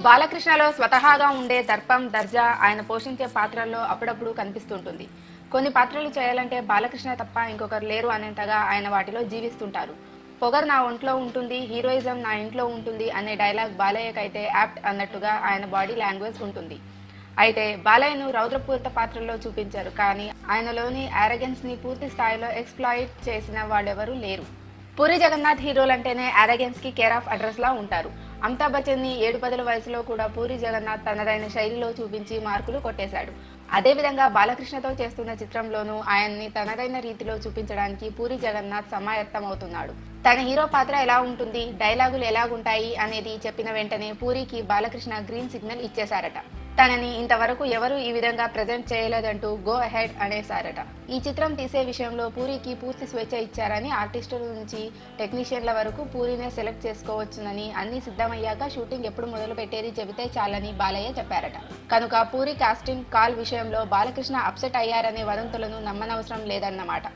బాలకృష్ణలో స్వతహాగా ఉండే దర్పం దర్జా ఆయన పోషించే పాత్రల్లో అప్పుడప్పుడు కనిపిస్తుంటుంది. కొన్ని పాత్రలు చేయాలంటే బాలకృష్ణ తప్ప ఇంకొకరు లేరు అనేంతగా ఆయన వాటిలో జీవిస్తుంటారు. పొగరు నా ఒంట్లో ఉంటుంది, హీరోయిజం నా ఇంట్లో ఉంటుంది అనే డైలాగ్ బాలయ్యకైతే యాప్ట్ అన్నట్టుగా ఆయన బాడీ లాంగ్వేజ్ ఉంటుంది. అయితే బాలయ్యను రౌద్రపూరిత పాత్రల్లో చూపించారు, కానీ ఆయనలోని యారగెన్స్ని పూర్తి స్థాయిలో ఎక్స్‌ప్లాయిట్ చేసిన వాళ్ళెవరూ లేరు. పూరి జగన్నాథ్ హీరోలంటేనే యారగెన్స్ కి కేర్ ఆఫ్ అడ్రస్ లా ఉంటారు. అమితాబ్ బచ్చన్ ని 7-10 వయసులో కూడా పూరి జగన్నాథ్ తనదైన శైలిలో చూపించి మార్కులు కొట్టేశాడు. అదేవిధంగా బాలకృష్ణతో చేస్తున్న చిత్రంలోనూ ఆయన్ని తనదైన రీతిలో చూపించడానికి పూరి జగన్నాథ్ సమాయత్తమవుతున్నాడు. తన హీరో పాత్ర ఎలా ఉంటుంది, డైలాగులు ఎలాగుంటాయి అనేది చెప్పిన వెంటనే పూరికి బాలకృష్ణ గ్రీన్ సిగ్నల్ ఇచ్చేశారట. తనని ఇంతవరకు ఎవరూ ఈ విధంగా ప్రజెంట్ చేయలేదంటూ గో అహెడ్ అనేశారట. ఈ చిత్రం తీసే విషయంలో పూరికి పూర్తి స్వేచ్ఛ ఇచ్చారని, ఆర్టిస్టుల నుంచి టెక్నీషియన్ల వరకు పూరినే సెలెక్ట్ చేసుకోవచ్చునని, అన్ని సిద్ధమయ్యాక షూటింగ్ ఎప్పుడు మొదలు పెట్టేది చెబితే చాలని బాలయ్య చెప్పారట. కనుక పూరి కాస్టింగ్ కాల్ విషయంలో బాలకృష్ణ అప్సెట్ అయ్యారనే వదంతులను నమ్మనవసరం లేదన్నమాట.